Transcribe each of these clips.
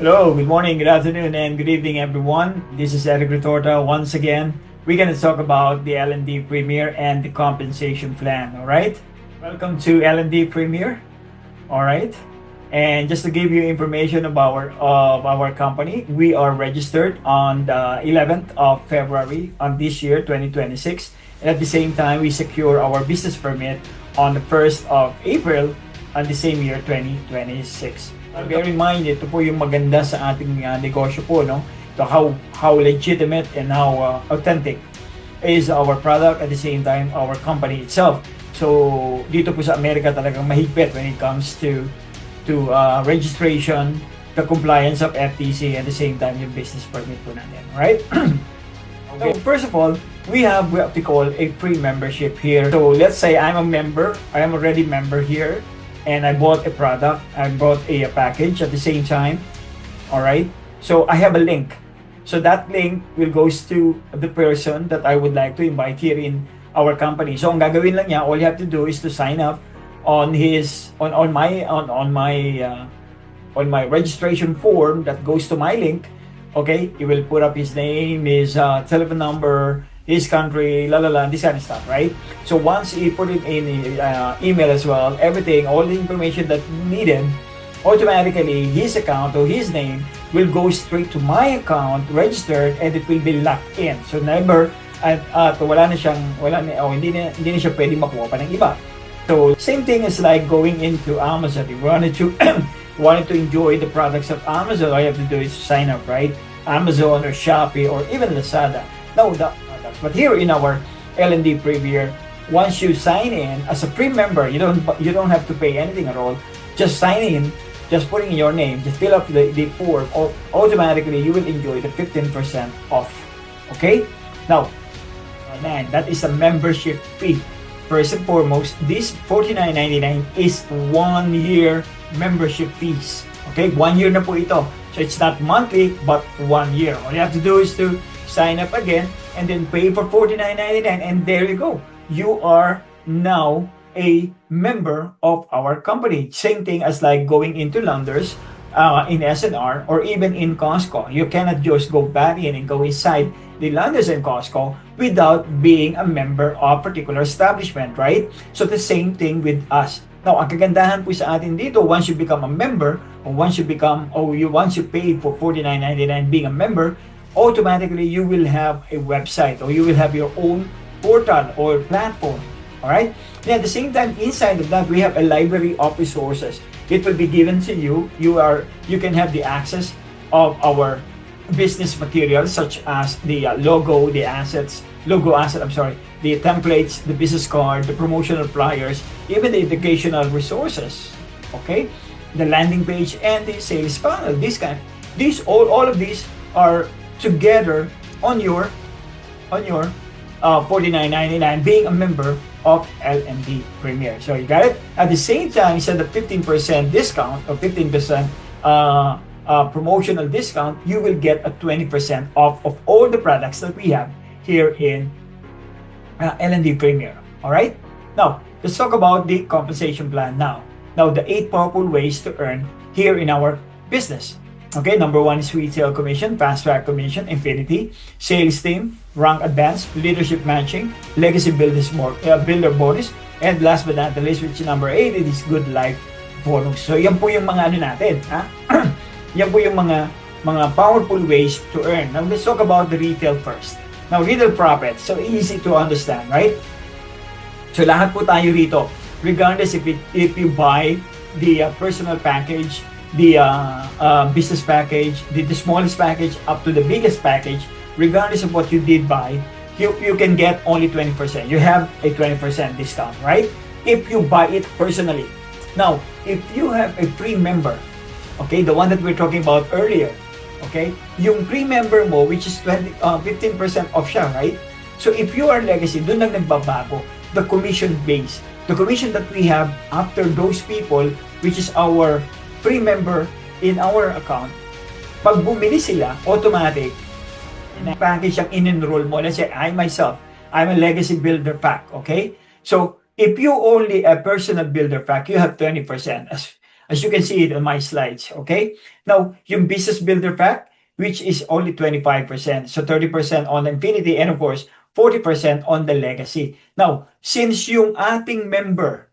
Hello, good morning, good afternoon, and good evening, everyone. This is Eric Retorta once again. We're going to talk about the L&D Premier and the compensation plan, all right? Welcome to L&D Premier, all right? And just to give you information of our company, we are registered on the 11th of February on this year, 2026. And at the same time, we secure our business permit on the 1st of April on the same year, 2026. Bear in mind, ito po yung maganda sa ating negosyo po, no? So how legitimate and how authentic is our product, at the same time our company itself. So dito po sa Amerika talagang mahigpit when it comes to registration, the compliance of FTC, at the same time yung business permit po natin, right? Okay. So first of all, we have what we call a free membership here. So let's say I'm a member, I am already member here, and I bought a product, I bought a package at the same time, all right? So I have a link. So that link will goes to the person that I would like to invite here in our company. So ang gagawin lang niya, all you have to do is to sign up on my registration form that goes to my link. Okay, he will put up his name, his telephone number, his country, this kind of stuff, right? So once he put it in email as well, everything, all the information that needed, automatically his account or his name will go straight to my account, registered, and it will be locked in. So never, hindi na siya pwede makuha pa ng iba. So same thing is like going into Amazon. If you wanted to enjoy the products of Amazon, all you have to do is sign up, right? Amazon or Shopee or even Lazada. Now, but here in our L&D Premier, once you sign in as a free member, you don't have to pay anything at all. Just sign in, just putting your name, just fill up the form, or automatically you will enjoy the 15% off. Okay? Now, that is a membership fee. First and foremost, this $49.99 is 1 year membership fees. Okay? 1 year na po ito. So it's not monthly, but 1 year. All you have to do is to sign up again and then pay for $49.99, and there you go. You are now a member of our company. Same thing as like going into Landers in SNR or even in Costco. You cannot just go back in and go inside the Landers and Costco without being a member of particular establishment, right? So the same thing with us. Now, ang kagandahan po sa atin dito, once you become a member, or once you pay for $49.99 being a member, automatically you will have a website or you will have your own portal or platform. All right. And at the same time, inside of that, we have a library of resources. It will be given to you. You can have the access of our business materials such as the logo asset, the templates, the business card, the promotional flyers, even the educational resources. Okay, the landing page and the sales funnel. All of these are together on your $49.99 being a member of L&D Premier. So you got it. At the same time, instead of 15% discount or 15% promotional discount, you will get a 20% off of all the products that we have here in L&D Premier. All right. Now let's talk about the compensation plan. Now the 8 powerful ways to earn here in our business. Okay, number 1 is retail commission, fast track commission, infinity, sales team, rank advance, leadership matching, legacy builder bonus, and last but not the least, which is number 8, it is good life bonus. So yan po yung mga natin, ha? Yan po yung mga powerful ways to earn. Now let's talk about the retail first. Now retail profit, so easy to understand, right? So lahat po tayo rito, regardless if you buy the personal package, the business package, the smallest package up to the biggest package, regardless of what you did buy, you can get only 20%. You have a 20% discount, right? If you buy it personally. Now, if you have a free member, okay, the one that we're talking about earlier, okay, yung free member mo, which is 15% off siya, right? So if you are legacy, dun lang nagbabago the commission base. The commission that we have after those people, which is our free member in our account, pag bumili sila, automatic, package ang in-enroll mo. Let's say, I'm a legacy builder pack, okay? So, if you only a personal builder pack, you have 20%. as you can see it on my slides. Okay? Now, yung Business Builder Pack, which is only 25%. So 30% on Infinity and of course, 40% on the Legacy. Now, since yung ating member,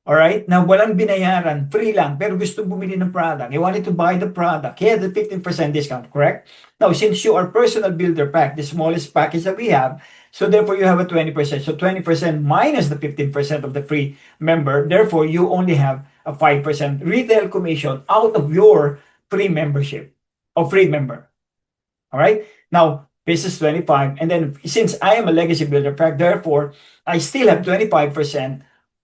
alright, na walang binayaran, free lang, pero gusto bumili ng product, he wanted to buy the product, he had the 15% discount, correct? Now, since you are Personal Builder Pack, the smallest package that we have, so therefore you have a 20%. So 20% minus the 15% of the free member, therefore you only have a 5% retail commission out of your free membership, or free member. Alright? Now, this is 25, and then since I am a Legacy Builder Pack, therefore, I still have 25%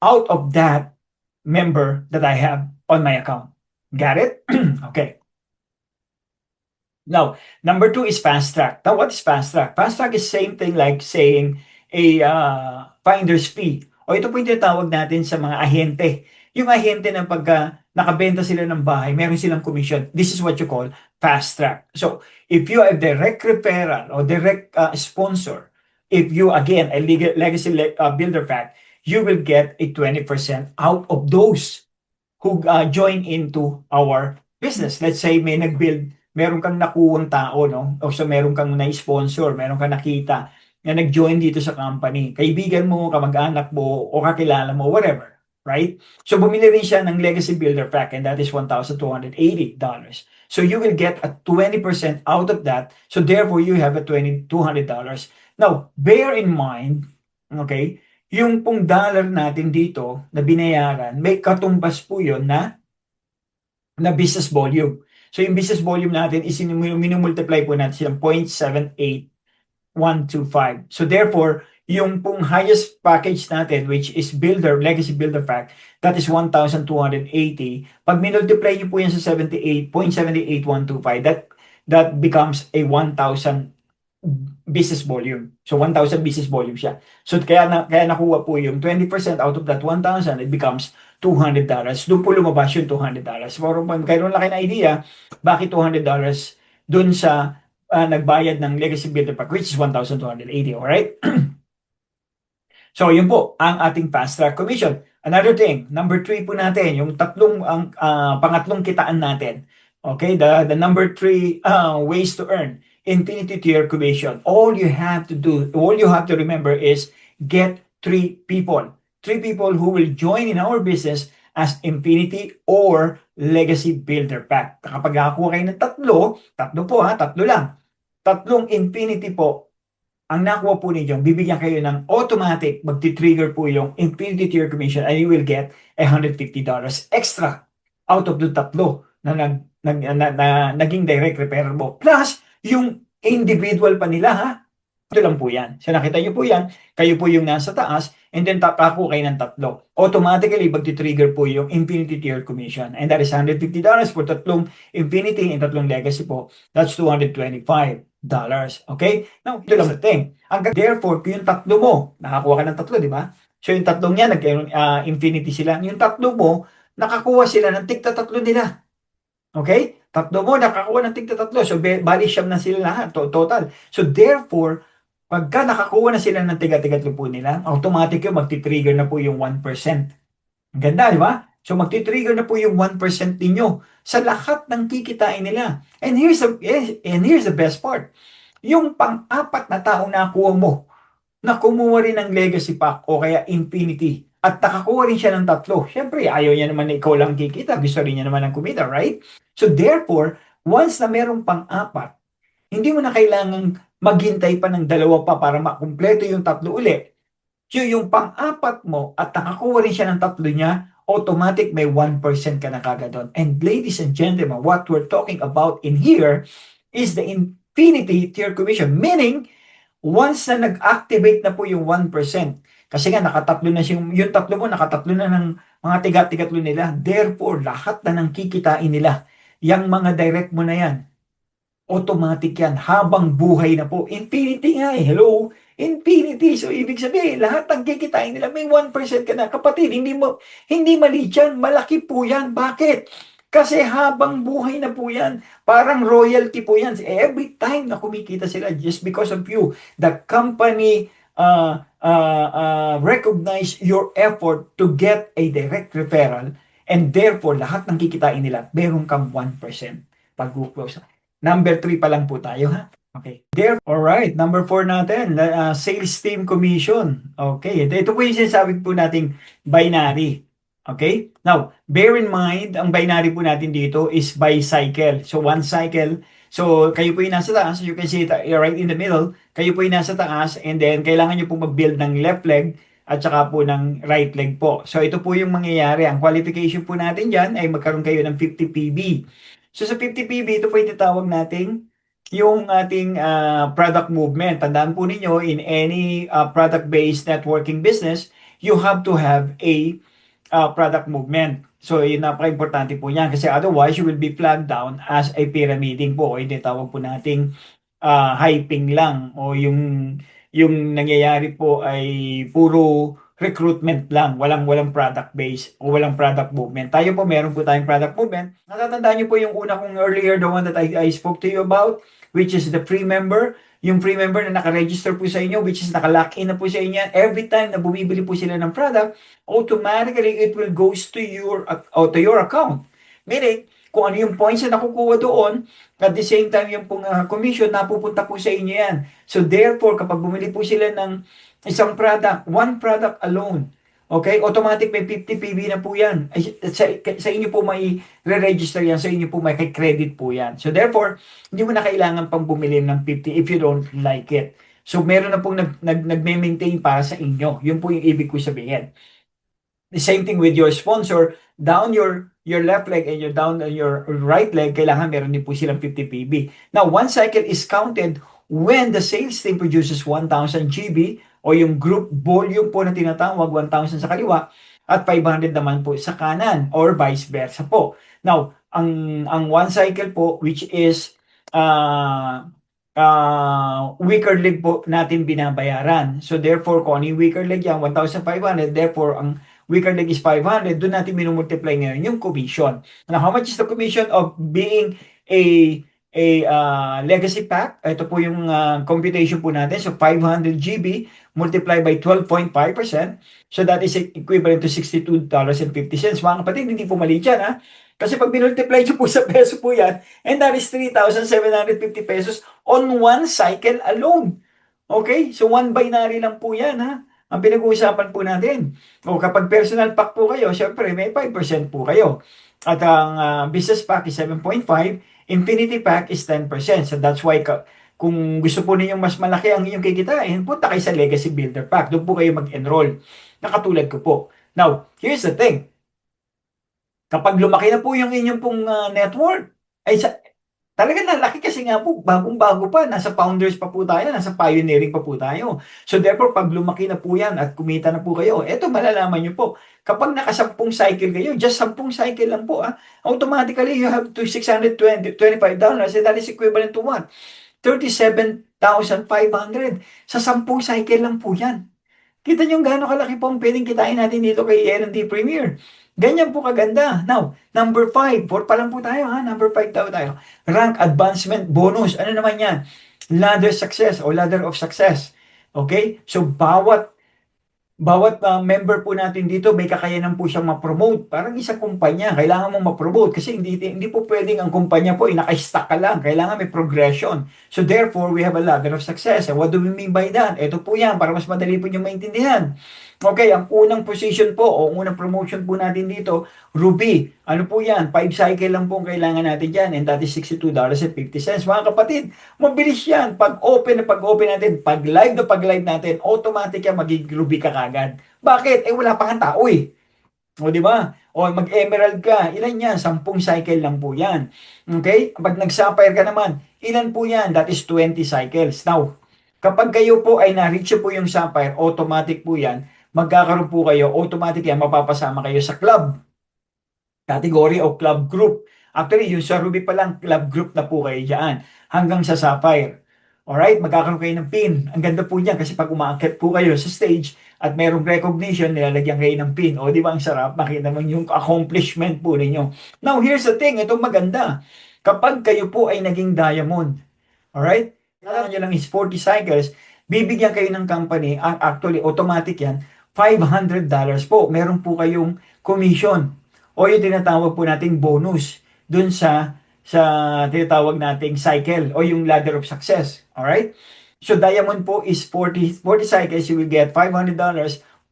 out of that member that I have on my account. Got it? Okay. Now, number 2 is Fast Track. Now, what is Fast Track? Fast Track is same thing like saying a finder's fee. O ito po yung tinatawag natin sa mga ahente. Yung ahente na pagka nakabenta sila ng bahay, meron silang commission. This is what you call Fast Track. So, if you have direct referral or direct sponsor, if you, again, a legacy builder pack, you will get a 20% out of those who join into our business. Let's say may nag-build, meron kang nakuwang tao, no? O so meron kang na-sponsor, meron kang nakita na nag-join dito sa company. Kaibigan mo, kamag-anak mo, o kakilala mo, whatever. Right? So bumili rin siya ng Legacy Builder Pack and that is $1,280. So you will get a 20% out of that. So therefore, you have a $2,200. Now, bear in mind, okay, yung pong dollar natin dito na binayaran, may katumbas po yun na business volume. So yung business volume natin is minumultiply po natin silang 0.78125. So therefore, yung pong highest package natin, which is Legacy Builder Pack, that is 1,280. Pag minultiply nyo po yan sa 0.78125, that becomes a 1,000 business volume. So 1,000 business volume siya. So kaya nakuha po yung 20% out of that 1,000, it becomes $200. Doon po lumabas yung $200. Pero mayroon lang kayo na idea, bakit $200 doon sa nagbayad ng Legacy Builder Pack, which is 1,280, alright? So yun po ang ating Fast Track Commission. Another thing, number 3 po natin, yung pangatlong kitaan natin. Okay, the number 3 ways to earn Infinity Tier Commission. All you have to remember is get 3 people. 3 people who will join in our business as Infinity or Legacy Builder Pack. Kapag nakakuha kayo ng tatlo lang. 3 Infinity po ang nakuha po ninyo, bibigyan kayo ng automatic, magti-trigger po yung Infinity Tier Commission and you will get $150 extra out of the 3 na naging direct referral mo. Plus, yung individual pa nila, ha? Ito lang po yan. So nakita nyo po yan, kayo po yung nasa taas, and then tako kayo ng 3. Automatically, magti-trigger po yung Infinity Tier Commission. And that is $150 for 3 Infinity and 3 Legacy po. That's $225. Okay? Now, ito lang sa thing. Therefore, yung 3 mo, nakakuha ka ng 3, di ba? So yung 3 niya, Infinity sila. Yung 3 mo, nakakuha sila ng tigta-3 nila. Okay? 3 mo, nakakuha ng tigta-3. So, bali siyam na sila lahat, total. So, therefore, pagka nakakuha na sila ng tiga-3 po nila, automatic yung magti-trigger na po yung 1%. Ang ganda, di ba? So, magti-trigger na po yung 1% ninyo sa lahat ng kikitain nila. And here's the best part. Yung pang-4 na taong nakuha mo, na kumuha rin ng Legacy Pack o kaya Infinity, at nakakuha rin siya ng 3. Siyempre, ayaw niya naman na ikaw lang kikita. Gusto rin niya naman ng kumita, right? So therefore, once na merong pang-4, hindi mo na kailangang maghintay pa ng 2 pa para makumpleto yung 3 uli. So yung pang-4 mo at nakakuha rin siya ng 3 niya, automatic may 1% ka na kagad doon. And ladies and gentlemen, what we're talking about in here is the Infinity Tier Commission. Meaning, once na nag-activate na po yung 1%, kasi nga nakatatlo na yung 3 mo, nakatatlo na ng mga tiga-tigatlo nila. Therefore, lahat na ng kikitain nila, yung mga direct mo na yan, automatic yan, habang buhay na po. Infinity nga eh, hello? Infinity. So, ibig sabihin, lahat ng kikitain nila, may 1% ka na. Kapatid, hindi mali yan, malaki po yan. Bakit? Kasi habang buhay na po yan, parang royalty po yan. Every time na kumikita sila, just because of you, the company recognize your effort to get a direct referral, And therefore, lahat ng kikitain nila, meron kang 1% pag-close. Number 3 pa lang po tayo, ha? Okay. Alright, number 4 natin, sales team commission. Okay, ito po yung sinasabi po nating binary. Okay? Now, bear in mind, ang binary po natin dito is by cycle. So, one cycle. So, kayo po yung nasa taas. You can see it right in the middle. Kayo po yung nasa taas and then kailangan nyo po mag-build ng left leg at saka po ng right leg po. So, ito po yung mangyayari. Ang qualification po natin dyan ay magkaroon kayo ng 50 PB. So, sa 50 PB, ito po yung tatawag nating yung ating product movement. Tandaan po ninyo, in any product-based networking business, you have to have a product movement. So, yun napaka-importante po niyan kasi otherwise, you will be flagged down as a pyramiding po o yung tawag po nating hyping lang o yung nangyayari po ay puro recruitment lang, walang product base o walang product movement. Tayo po, meron po tayong product movement. Natatandaan niyo po yung una kong earlier, the one that I spoke to you about, which is the free member. Yung free member na naka-register po sa inyo, which is naka-lock in na po sa inyo. Every time na bumibili po sila ng product, automatically it will goes to your account. Meaning, kung ano yung points na nakukuha doon, at the same time yung pong commission, napupunta po sa inyo yan. So therefore, kapag bumili po sila ng isang product, one product alone, okay, automatic may 50 PB na po yan. Sa inyo po may re-register yan, sa inyo po may credit po yan. So therefore, hindi mo na kailangan pang bumili ng 50 if you don't like it. So meron na pong nagme-maintain para sa inyo. Yun po yung ibig ko sabihin. The same thing with your sponsor, down your left leg and down your right leg, kailangan meron din po silang 50 PB. Now, one cycle is counted when the sales team produces 1,000 GB o yung group volume po na tinatawag, 1,000 sa kaliwa at 500 naman po sa kanan or vice versa po. Now, ang one cycle po, which is weaker leg po natin binabayaran. So therefore, kung ano yung weaker leg yan, 1,500, therefore, ang weaker leg is 500, doon natin minumultiply ngayon yung commission. Now, how much is the commission of being a legacy pack? Ito po yung computation po natin. So, 500 GB multiplied by 12.5%. So, that is equivalent to $62.50. Mga kapatid, hindi po mali dyan, ha? Kasi pag binultiply nyo po sa peso po yan, and that is 3,750 pesos on one cycle alone. Okay? So, one binary lang po yan, ha? Ang pinag-uusapan po natin. O kapag personal pack po kayo, syempre may 5% po kayo. At ang business pack is 7.5, infinity pack is 10%. So that's why kung gusto po ninyong mas malaki ang inyong kikitain, punta kayo sa Legacy Builder Pack. Doon po kayo mag-enroll. Nakatulad ko po. Now, here's the thing. Kapag lumaki na po yung inyong pong network, ay talaga nalaki kasi nga po, bagong-bago pa, nasa founders pa po tayo, nasa pioneering pa po tayo. So therefore, pag lumaki na po yan at kumita na po kayo, eto malalaman nyo po, kapag nakasampung cycle kayo, just 10 cycle lang po, automatically you have to $625 and that is equivalent to what? 37,500. Sa 10 cycle lang po yan. Kita nyo gaano kalaki po ang pwedeng kitain natin dito kay L&D Premier. Ganyan po kaganda. Now, number 5. 4 pa lang po tayo, ha? Number 5 tayo. Rank advancement bonus. Ano naman yan? Ladder success o ladder of success. Okay? So, bawat member po natin dito, may kakayanan po siyang ma-promote. Parang isang kumpanya, kailangan mong ma-promote kasi hindi po pwedeng ang kumpanya po ay naka-stack ka lang. Kailangan may progression. So therefore, we have a ladder of success. And what do we mean by that? Ito po yan, para mas madali po nyo maintindihan. Okay, ang unang position po o unang promotion po natin dito, Ruby. Ano po yan? 5 cycle lang po ang kailangan natin dyan and that is $62.50. Mga kapatid, mabilis yan. Pag open natin, pag live natin, automatic yan, magiging Ruby ka kagad. Bakit? Wala pa kang tao eh. O di ba? O mag-emerald ka, ilan yan? 10 cycle lang po yan. Okay? Pag nag-sapphire ka naman, ilan po yan? That is 20 cycles. Now, kapag kayo po ay na-reach po yung sapphire, automatic po yan, magkakaroon po kayo, automatic yan, mapapasama kayo sa club category o club group. Actually, yung sa Ruby pa lang, club group na po kayo dyan, hanggang sa Sapphire. Alright, magkakaroon kayo ng pin. Ang ganda po niyan kasi pag umaakit po kayo sa stage at merong recognition, nilalagyan kayo ng pin. O di ba ang sarap? Makita mo yung accomplishment po ninyo. Now, here's the thing. Ito maganda. Kapag kayo po ay naging diamond, alright, kailangan nyo lang is 40 cycles, bibigyan kayo ng company, actually automatic yan, $500 po. Meron po kayong commission. o yung tinatawag po nating bonus dun sa tinatawag nating cycle o yung ladder of success. Alright? So diamond po is 40 cycles, you will get $500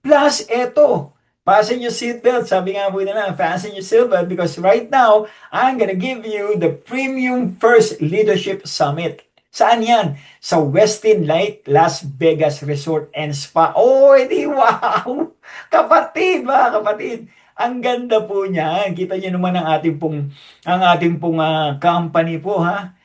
plus eto. Fasten your seatbelt. Sabi nga po nila, fasten your seatbelt because right now, I'm gonna give you the Premium First Leadership Summit. Saan yan? Sa Westin Light Las Vegas Resort and Spa. Oh, edi wow! Kapatid, mga kapatid. Ang ganda po niya. Kita niyo naman ang ating pong company po, ha.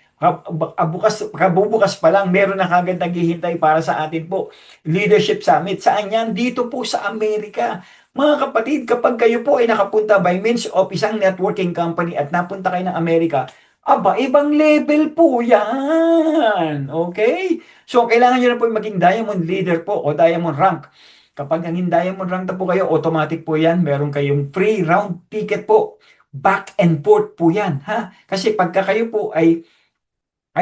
Kabubukas pa lang, meron na kagad naghihintay para sa atin po. Leadership Summit. Saan yan? Dito po sa Amerika. Mga kapatid, kapag kayo po ay nakapunta by means of isang networking company at napunta kayo ng Amerika, aba, ibang level po yan. Okay? So, kailangan nyo na po maging diamond leader po o diamond rank. Kapag naging diamond rank na po kayo, automatic po yan. Meron kayong free round ticket po. Back and forth po yan. Ha? Kasi pagka kayo po ay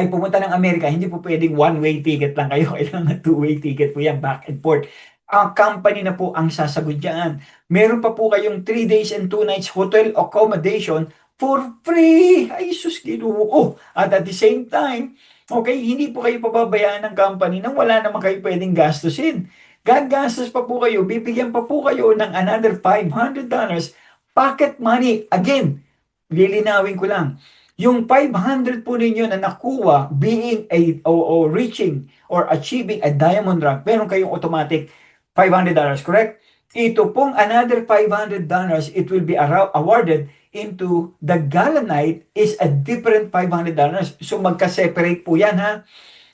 pumunta ng Amerika, hindi po pwedeng one-way ticket lang kayo. Kailangan two-way ticket po yan, back and forth. Ang company na po ang sasagot dyan. Meron pa po kayong 3 days and 2 nights hotel accommodation for free. Ay, sus, Ginoo. At the same time, okay, hindi po kayo pababayaan ng company nang wala naman kayo pwedeng gastusin. Gagastos pa po kayo, bibigyan pa po kayo ng another $500 pocket money. Again, lilinawin ko lang. Yung 500 po ninyo na nakuha being o reaching or achieving a diamond rank, meron kayong automatic $500, correct? Ito pong another $500, it will be awarded into the gala night is a different $500. So magka-separate po yan, ha?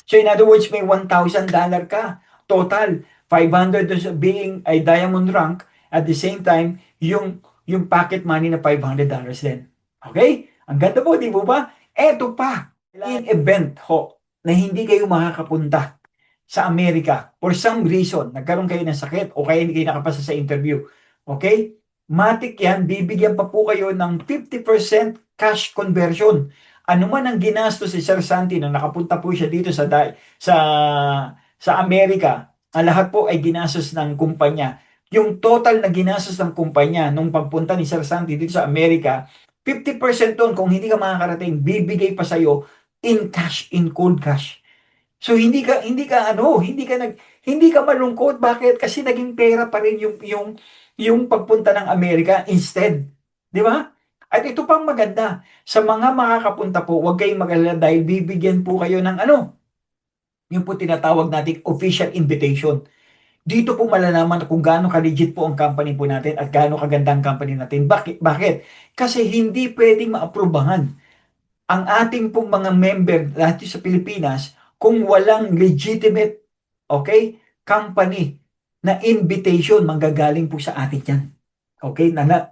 So in other words, may $1,000 ka. Total, 500 being a diamond rank. At the same time, yung pocket money na $500 din. Okay? Ang ganda po, di po ba? Eto pa, in event ho, na hindi kayo makakapunta sa Amerika for some reason, nagkaroon kayo ng sakit o kaya hindi kayo nakapasa sa interview. Okay? Matik yan, bibigyan pa po kayo ng 50% cash conversion. Ano man ang ginastos si Sir Santi nung nakapunta po siya dito sa Amerika, ang lahat po ay ginastos ng kumpanya. Yung total na ginastos ng kumpanya nung pagpunta ni Sir Santi dito sa Amerika, 50% doon kung hindi ka makakarating, bibigay pa sa iyo in cash, in cold cash. So hindi ka malungkot. Bakit? Kasi naging pera pa rin yung pagpunta ng Amerika instead. Di ba? At ito pang maganda, sa mga makakapunta po, huwag kayong mag-alala dahil bibigyan po kayo ng yung po tinatawag nating official invitation. Dito po malalaman kung gaano ka-legit po ang company po natin at gaano kaganda ang company natin. Bakit? Bakit? Kasi hindi pwedeng maaprubahan ang ating pong mga member lahat sa Pilipinas kung walang legitimate, okay, company na invitation manggagaling po sa atin yan. Okay? Na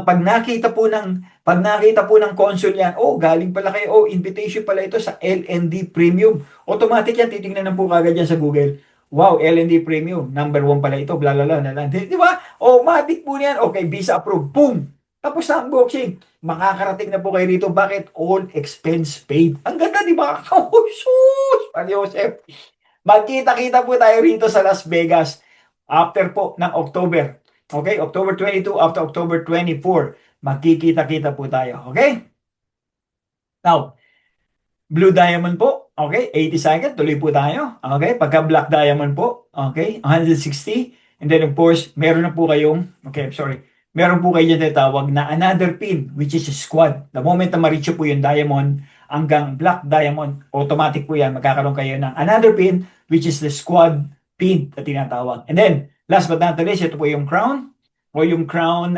pag nakita po ng consul yan, oh, galing pala kayo, oh, invitation pala ito sa LND Premium. Automatic yan, titingnan na po kagad yan sa Google. Wow, LND Premium, number 1 pala ito, bla bla bla. Di ba? Oh, matik po niyan. Okay, visa approved. Boom! Tapos na ang boxing. Makakarating na po kayo rito. Bakit? All expense paid. Ang ganda, di ba? Oh, sus! Pan Joseph. Magkita-kita po tayo rito sa Las Vegas after po ng October. Okay? October 22 after October 24. Magkikita-kita po tayo. Okay? Now, Blue Diamond po, okay, 80 second, tuloy po tayo. Okay, pagka Black Diamond po, okay, 160. And then of course, meron na po kayong, okay, sorry, meron po kayo dyan tawag na another pin, which is a squad. The moment na ma-reach po yung Diamond hanggang Black Diamond, automatic po yan, magkakaroon kayo ng another pin, which is the squad pin na tinatawag. And then, last but not least, ito po yung crown, o yung crown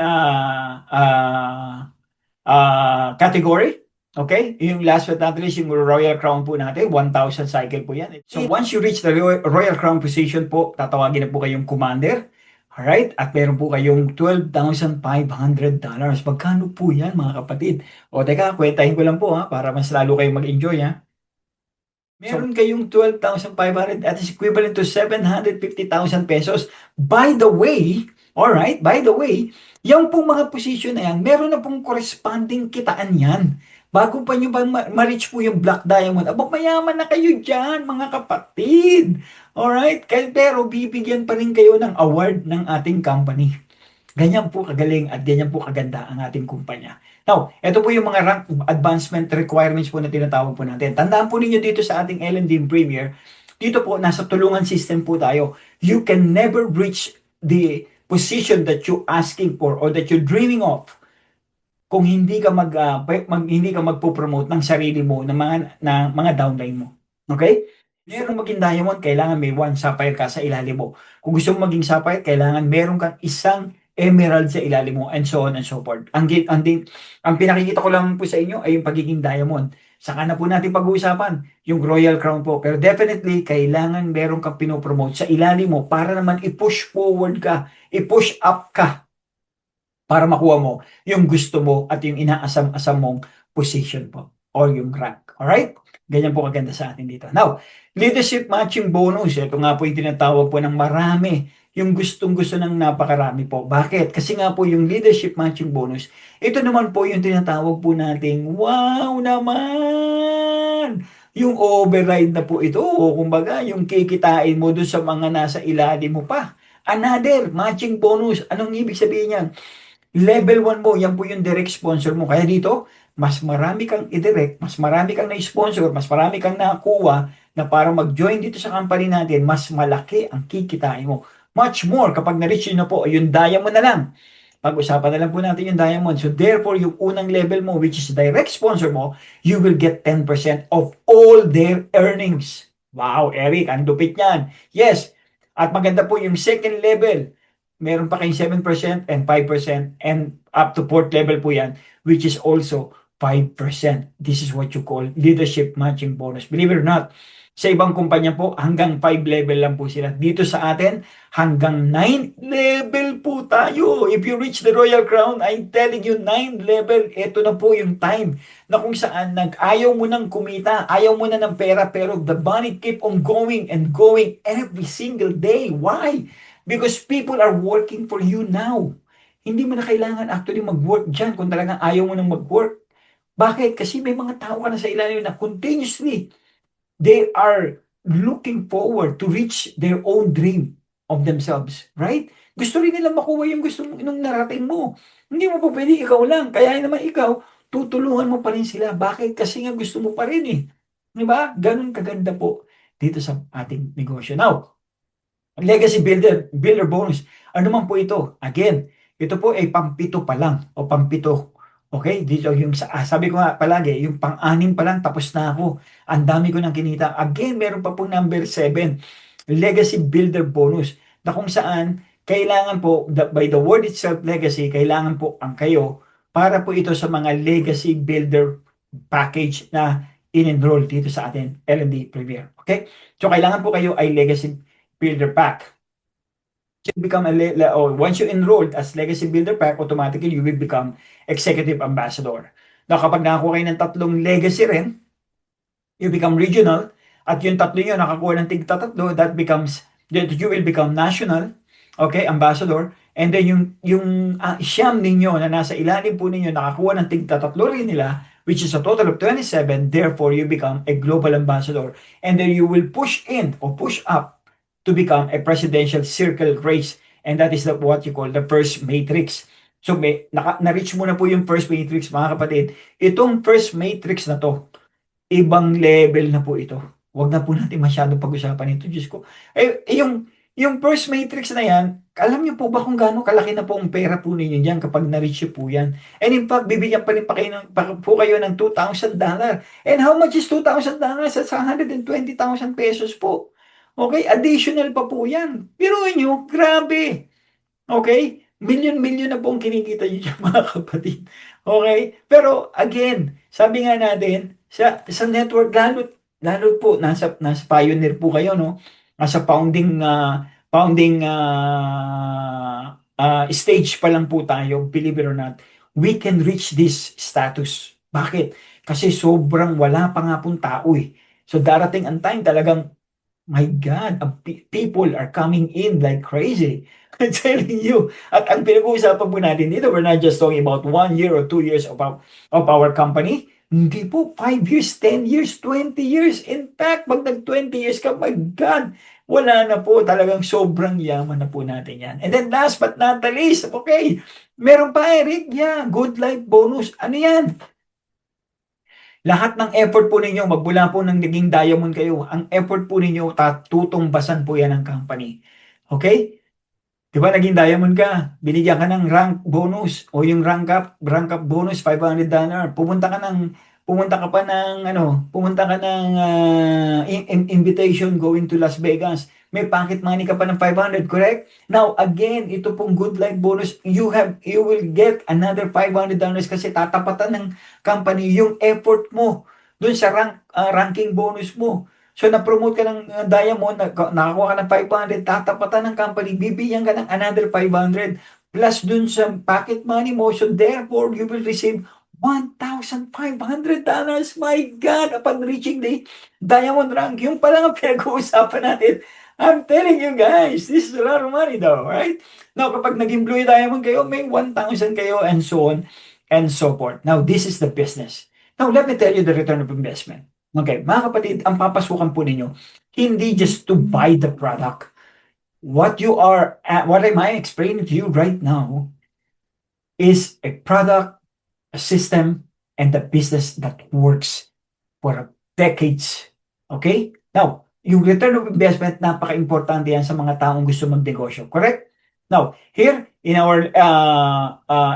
category. Okay? Yung last but not least, yung Royal Crown po natin, 1,000 cycle po yan. So once you reach the Royal Crown position po, tatawagin na po kayong commander. Alright? At meron po kayong $12,500. Magkano po yan, mga kapatid? O teka, kwentahin ko lang po ha, para mas lalo kayong mag-enjoy ha. Meron kayong 12,500 at is equivalent to 750,000 pesos. By the way, alright, by the way, yung pong mga position na yan, meron na pong corresponding kitaan yan. Bago pa nyo ba ma-reach po yung Black Diamond, abang mayaman na kayo dyan, mga kapatid. Alright? Pero bibigyan pa rin kayo ng award ng ating company. Ganyan po kagaling at ganyan po kaganda ang ating kumpanya. Now, ito po yung mga rank advancement requirements po na tinatawag po natin. Tandaan po ninyo dito sa ating L&D Premier, dito po, nasa tulungan system po tayo. You can never reach the position that you asking for or that you're dreaming of kung hindi ka magpo-promote ng sarili mo ng mga downline mo. Okay? Meron maging diamond, kailangan may one sapphire ka sa ilalim mo. Kung gusto mong maging sapphire, kailangan meron kang isang emerald sa ilalim mo and so on and so forth. Ang pinakikita ko lang po sa inyo ay yung pagiging diamond. Saka na po natin pag-uusapan yung Royal Crown po. Pero definitely, kailangan meron kang pinopromote sa ilalim mo para naman i-push forward ka, i-push up ka para makuha mo yung gusto mo at yung inaasam-asam mong position po or yung rank. Alright? Ganyan po kaganda sa atin dito. Now, leadership matching bonus. Ito nga po yung tinatawag po ng marami. Yung gustong-gusto ng napakarami po. Bakit? Kasi nga po yung leadership matching bonus, ito naman po yung tinatawag po nating, wow naman! Yung override na po ito. Kumbaga, yung kikitain mo doon sa mga nasa ilalim mo pa. Another matching bonus. Anong ibig sabihin yan? Level 1 mo, yan po yung direct sponsor mo. Kaya dito, mas marami kang i-direct, mas marami kang na-sponsor, mas marami kang nakuha na para mag-join dito sa company natin, mas malaki ang kikitain mo. Much more kapag na-reach nyo na po, yung diamond na lang. Pag-usapan na lang po natin yung diamond. So therefore, yung unang level mo, which is direct sponsor mo, you will get 10% of all their earnings. Wow, Eric, ang lupit niyan. Yes, at maganda po yung second level, meron pa kayong 7% and 5% and up to fourth level po yan, which is also 5%. This is what you call leadership matching bonus. Believe it or not, sa ibang kumpanya po, hanggang 5 level lang po sila. Dito sa atin, hanggang 9 level po tayo. If you reach the Royal Crown, I'm telling you, 9 level, ito na po yung time na kung saan ayaw mo nang kumita, ayaw mo na ng pera, pero the money keep on going and going every single day. Why? Because people are working for you now. Hindi mo na kailangan actually mag-work dyan kung talagang ayaw mo nang mag-work. Bakit? Kasi may mga tao ka na sa ilalim na continuously they are looking forward to reach their own dream of themselves. Right? Gusto rin nila makuha yung gusto nung narating mo. Hindi mo pa pwede ikaw lang. Kaya naman ikaw, tutulungan mo pa rin sila. Bakit? Kasi nga gusto mo pa rin eh. Di ba? Ganun kaganda po dito sa ating negosyo. Now, legacy builder bonus. Ano man po ito? Again, ito po ay pampito pa lang o pampito. Okay? Dito yung sabi ko nga palagi, yung pang-anim pa lang tapos na ako. Ang dami ko nang kinita. Again, meron pa po number 7, legacy builder bonus na kung saan kailangan po by the word itself legacy, kailangan po ang kayo para po ito sa mga legacy builder package na in-enroll dito sa atin L&D Premier. Okay? So kailangan po kayo ay legacy builder pack. You become once you enrolled as legacy builder pack, automatically you will become executive ambassador. Now, kapag nakakuha kayo ng 3 legacy rin, you become regional, at yung 3 yun, nakakuha ng tig-tatlo, that you will become national, okay, ambassador, and then yung siyam ninyo na nasa ilalim po ninyo, nakakuha ng tig-tatlo rin nila, which is a total of 27, therefore you become a global ambassador, and then you will push in or push up to become a presidential circle race, and that is what you call the first matrix. So na-reach mo na po yung first matrix, mga kapatid. Itong first matrix na to, ibang level na po ito. Huwag na po natin masyadong pag-usapan ito, Diyos ko. Yung first matrix na yan, alam niyo po ba kung gaano kalaki na po ang pera po ninyo dyan kapag na-reach po yan? And in fact, bibigyan pa rin po kayo ng $2,000. And how much is $2,000? Sa 120,000 pesos po. Okay? Additional pa po yan. Pero nyo, grabe. Okay? Milyon-milyon na po ang kinikita nyo dyan, mga kapatid. Okay? Pero again, sabi nga natin, sa network, lalo po, nasa pioneer po kayo, no? Nasa founding stage pa lang po tayo, believe it or not, we can reach this status. Bakit? Kasi sobrang wala pa nga pong tao eh. So darating ang time talagang, my God, people are coming in like crazy. I'm telling you. At ang pinag-uusapan po natin dito, we're not just talking about 1 year or 2 years of our company. Hindi po, 5 years, 10 years, 20 years. In fact, pag nag-20 years ka, my God, wala na po. Talagang sobrang yaman na po natin yan. And then last but not the least, okay, meron pa Eric, yeah, good life bonus. Ano yan? Lahat ng effort po ninyo, magmula po ng naging diamond kayo, ang effort po ninyo, tutungbasan po yan ng company. Okay? Di ba naging diamond ka, binigyan ka ng rank bonus o yung rank up bonus $500. Pumunta ka pa ng pumunta ka ng invitation going to Las Vegas. May pocket money ka pa ng 500, correct? Now again, ito pong good life bonus, you will get another $500 kasi tatapatan ng company yung effort mo dun sa ranking bonus mo. So, na-promote ka ng diamond, nakakuha ka ng 500, tatapatan ng company, bibigyan ka ng another 500 plus dun sa pocket money mo. So, therefore, you will receive $1,500. My God, upon reaching the diamond rank, yung pala nga pinag-uusapan natin. I'm telling you guys, this is a lot of money though, right? Now, kapag naging blue diamond kayo, may 1,000 kayo and so on and so forth. Now, this is the business. Now, let me tell you the return of investment. Okay, mga kapatid, ang papasukan po ninyo, hindi just to buy the product. What am I explaining to you right now is a product, a system, and a business that works for decades. Okay? Now, yung return of investment, napaka-importante yan sa mga taong gusto magnegosyo. Correct? Now, here in our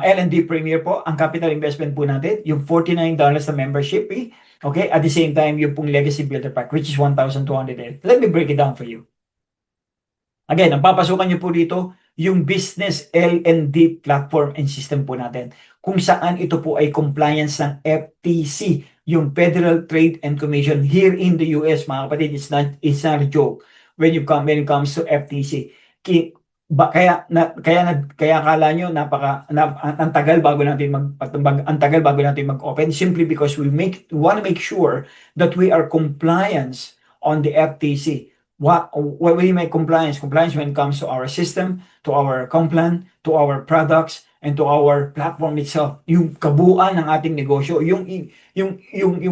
L&D Premier po, ang capital investment po natin, yung $49 na membership fee, okay? At the same time, yung pong Legacy Builder Pack, which is 1,200. Let me break it down for you. Again, ang papasukan nyo po dito, yung business L&D platform and system po natin. Kung saan ito po ay compliance ng FTC, yung Federal Trade and Commission here in the US, mga kapatid, it's not a joke when it comes to FTC. Kaya akala nyo ang tagal bago natin mag-open simply because we want to make sure that we are compliance on the FTC. What we make compliance when it comes to our system, to our complan, to our products, and to our platform itself. Yung kabuuan ng ating negosyo, yung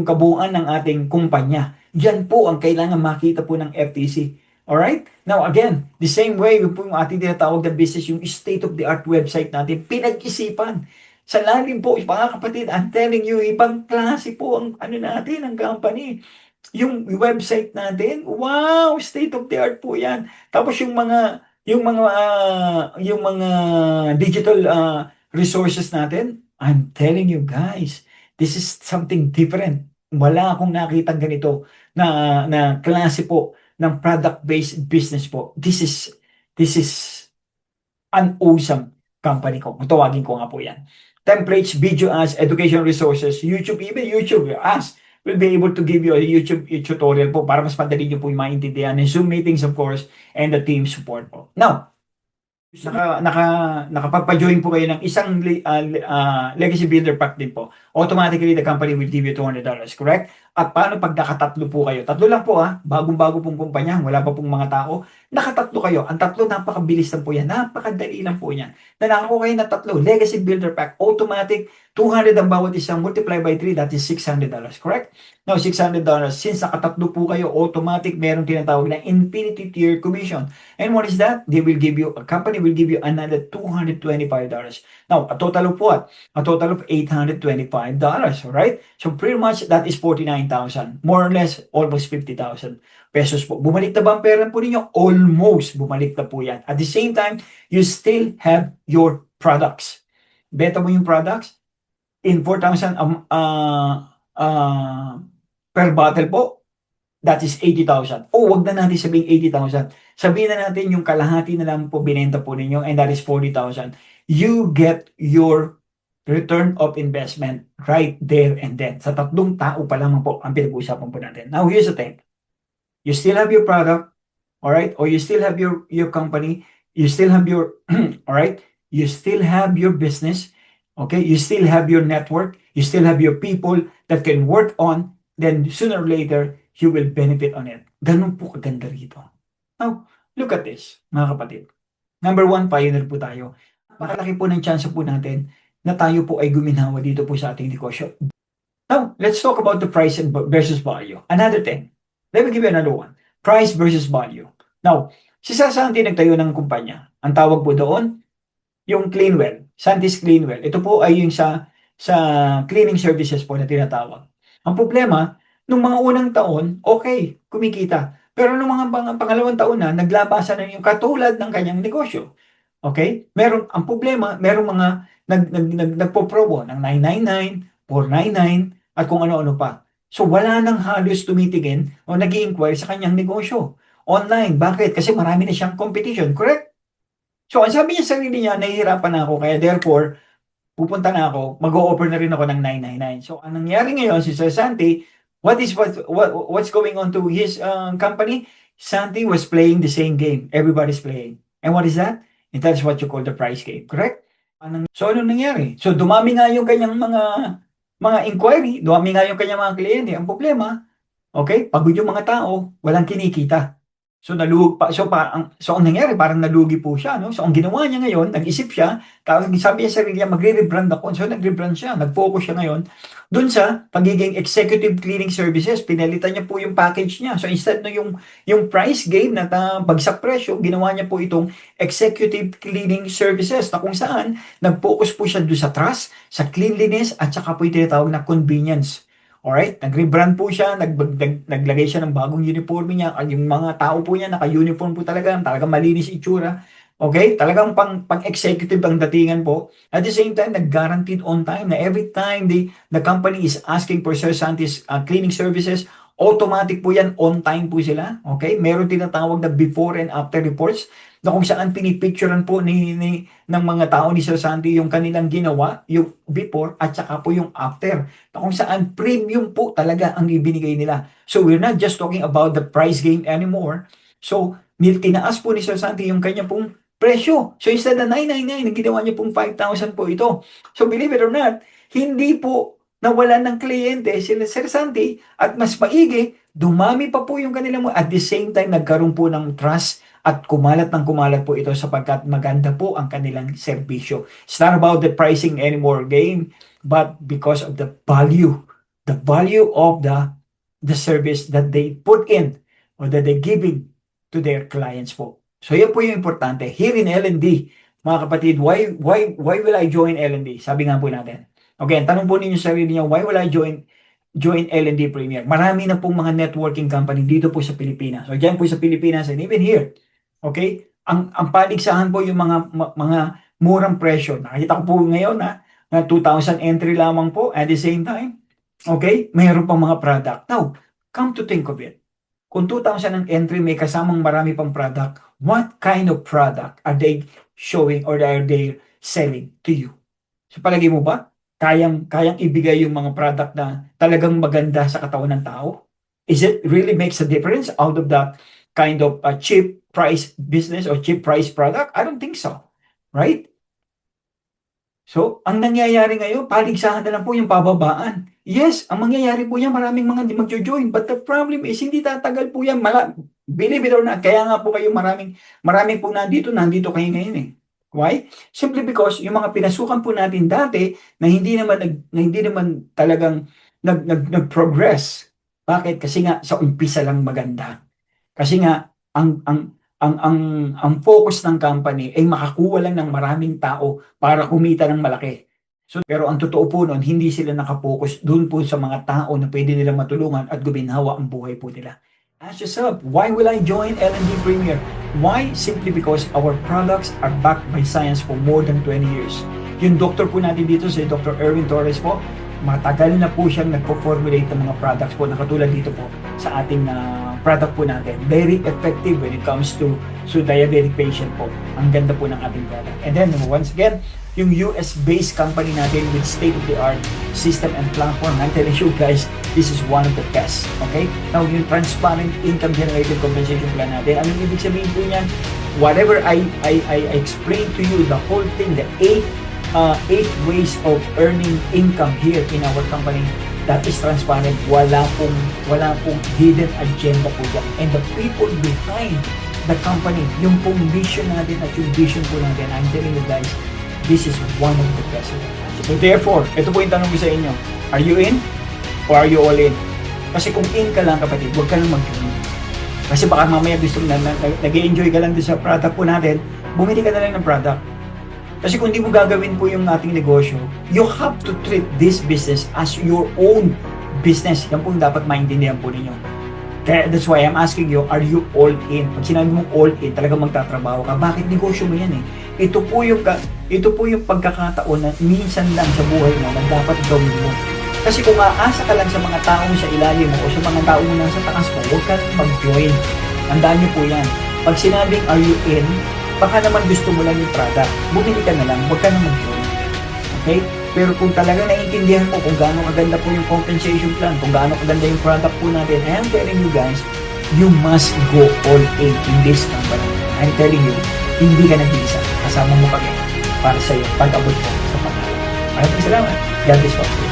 kabuuan ng ating kumpanya. Yan po ang kailangan makita po ng FTC. Alright? Now again, the same way yung po yung ating tinatawag na business, yung state-of-the-art website natin, pinag-isipan. Sa lalim po, mga kapatid, I'm telling you, ibang klase po ang natin, ang company. Yung website natin, wow, state of the art po 'yan. Tapos yung mga digital resources natin, I'm telling you guys, this is something different. Wala akong nakitang ganito na klase po ng product-based business po. This is an awesome company ko. Tawagin ko nga po 'yan. Templates, video ads, education resources, YouTube, even YouTube ads will be able to give you a YouTube tutorial po para mas madali nyo po yung maintindihan. And Zoom meetings, of course, and the team support po. Now, nakapagpa-join po kayo ng isang Legacy Builder Pack din po. Automatically, the company will give you $200, correct? At paano pag nakatatlo po kayo? Tatlo lang po bagong-bago pong kumpanya, wala pa pong mga tao. Nakatatlo kayo. Ang tatlo, napakabilis lang po yan. Napakadali lang po yan. Nanako kayo na tatlo. Legacy Builder Pack, automatic, 200 ang bawat isang, multiply by 3, that is $600, correct? Now, $600, since nakatatlo po kayo, automatic, meron tinatawag na infinity tier commission. And what is that? A company will give you another $225. Now, a total of what? A total of $825, right? So, pretty much, that is 49,000. More or less, almost 50,000 pesos po. Bumalik na ba ang pera po ninyo? Almost bumalik na po yan. At the same time, you still have your products. Beta mo yung products in 4,000 per bottle po. That is 80,000. O wag na natin sabihin 80,000. Sabihin na natin yung kalahati na lang po binenta po ninyo and that is 40,000. You get your return of investment right there and then. Sa tatlong tao pa lamang po ang pinag-uusapan po natin. Now, here's the thing. You still have your product, all right? Or you still have your company. You still have your, all right? You still have your business, okay? You still have your network. You still have your people that can work on. Then, sooner or later, you will benefit on it. Ganun po kaganda rito. Now, look at this, mga kapatid. Number one, pioneer po tayo. Makalaki po ng chance po natin na tayo po ay guminhawa dito po sa ating negosyo. Now, let's talk about the price versus value. Another thing. Let me give you another one. Price versus value. Now, si Sasanti nagtayo ng kumpanya. Ang tawag po doon, yung Cleanwell. Santis Cleanwell. Ito po ay yung sa cleaning services po na tinatawag. Ang problema, nung mga unang taon, okay, kumikita. Pero nung mga pangalawang taon na, naglabasan na yung katulad ng kanyang negosyo. Okay? Ang problema, merong mga nagpo-promo ng 999, 499, at kung ano-ano pa. So wala nang halos tumitingin o nag-i-inquire sa kanyang negosyo. Online. Bakit? Kasi marami na siyang competition. Correct? So ang sabi niya sa sarili niya, nahihirapan na ako. Kaya therefore, pupunta na ako, mag-o-offer na rin ako ng 999. So ang nangyari ngayon, si Sir Santi, what's going on to his company? Santi was playing the same game. Everybody's playing. And what is that? And that's what you call the price game. Correct? So anong nangyari? So dumami nga yung kanyang mga inquiry, dumami nga yung kanyang mga kliyente. Ang problema, okay, pagod yung mga tao, walang kinikita. So ang nangyari, parang nalugi po siya, no? So ang ginawa niya ngayon, nag-isip siya, tapos sabi niya sa sarili niya, magre-rebrand ako. So nag-rebrand siya, nag-focus siya ngayon dun sa pagiging executive cleaning services. Pinalitan niya po yung package niya. So instead yung price game na bagsak presyo, ginawa niya po itong executive cleaning services na kung saan nag-focus po siya dun sa trust, sa cleanliness, at saka po yung tinatawag na convenience. Alright, nag-rebrand po siya, naglagay siya ng bagong uniforme niya, yung mga tao po niya, naka-uniform po talagang malinis itsura. Okay, talagang pang-executive ang datingan po. At the same time, nag-guaranteed on time na every time the company is asking for Sir Santi's cleaning services, automatic po yan, on time po sila. Okay, meron tinatawag na before and after reports na kung saan pinipicturean po ng mga tao ni Sir Santi yung kanilang ginawa, yung before at saka po yung after. Na kung saan premium po talaga ang ibinigay nila. So we're not just talking about the price game anymore. So tinaas po ni Sir Santi yung kanya pong presyo. So instead na 999, ang ginawa niya pong 5,000 po ito. So believe it or not, hindi po nawalan ng kliyente sila Sir Santi at mas maigi, dumami pa po yung kanilang at the same time nagkaroon po ng trust at kumalat po ito sapagkat maganda po ang kanilang serbisyo. It's not about the pricing anymore game, but because of the value of the service that they put in or that they're giving to their clients po. So yan po yung importante. Here in L&D, mga kapatid, why will I join L&D? Sabi nga po natin. Okay, tanong po ninyo sa sarili niyo, why will I join L&D Premier? Marami na pong mga networking company dito po sa Pilipinas. So dyan po sa Pilipinas and even here. Okay? Ang paligsahan po yung mga murang presyo. Nakita ko po ngayon na 2,000 entry lamang po at the same time. Okay? Mayroon pang mga product. Now, come to think of it. Kung 2,000 ang entry, may kasamang marami pang product, what kind of product are they showing or are they selling to you? So palagi mo ba? Kayang ibigay yung mga product na talagang maganda sa katawan ng tao? Is it really makes a difference out of that kind of a cheap price business or cheap price product? I don't think so. Right? So, ang nangyayari ngayon, paligsahan na lang po yung pababaan. Yes, ang mangyayari po yan, maraming mga hindi magjo-join. But the problem is, hindi tatagal po yan. Believe it or not, kaya nga po kayo maraming po nandito kayo ngayon eh. Why? Simply because yung mga pinasukan po natin dati na hindi naman talagang nag-progress. Bakit? Kasi nga sa umpisa lang maganda. Kasi nga ang focus ng company ay makakuha lang ng maraming tao para kumita ng malaki. So, pero ang totoo po nun, hindi sila nakapokus doon po sa mga tao na pwede nilang matulungan at guminhawa ang buhay po nila. Ask yourself, why will I join L&D Premier? Why? Simply because our products are backed by science for more than 20 years. Yung doctor po natin dito, si Dr. Erwin Torres po, matagal na po siyang nagpo-formulate ng mga products po na katulad dito po sa ating product po natin. Very effective when it comes to diabetic patient po. Ang ganda po ng ating product. And then, once again, yung US-based company natin with state-of-the-art system and platform. I'm telling you guys, this is one of the best. Okay? Now, yung transparent income generated compensation plan natin, anong ibig sabihin po niyan? Whatever I explain to you, the whole thing, the 8 ways of earning income here in our company, that is transparent. Wala pong hidden agenda po dyan. And the people behind the company, yung pong mission natin at yung vision po natin, I'm telling you guys, this is one of the best. So therefore, ito po yung tanong ko sa inyo. Are you in? Or are you all in? Kasi kung in ka lang kapatid, huwag ka lang mag-join. Kasi baka mamaya gusto mo nag-enjoy ka lang doon sa product po natin, bumili ka na lang ng product. Kasi kung hindi mo gagawin po yung ating negosyo, you have to treat this business as your own business. Yan po yung dapat maintindihan po ninyo. Kaya that's why I'm asking you, are you all in? Pag sinabi mong all in, talagang magtatrabaho ka. Bakit negosyo mo yan eh? Ito po yung pagkakataon na minsan lang sa buhay mo na dapat gawin mo. Kasi kung aasa ka lang sa mga taong sa ilalim mo o sa mga taong nasa taas mo, huwag ka mag-join. Tandaan niyo po yan. Pag sinabing are you in, baka naman gusto mo lang yung product. Bumili ka na lang, huwag ka na mag-join. Okay? Pero kung talaga naiintindihan mo kung gaano kaganda po yung compensation plan, kung gaano kaganda yung product po natin, I am telling you guys, you must go all in this company. I'm telling you, hindi ka nag-iisa. Kasama mo kami para sa iyo pag-abot mo sa panalo. Maraming salamat. God bless you.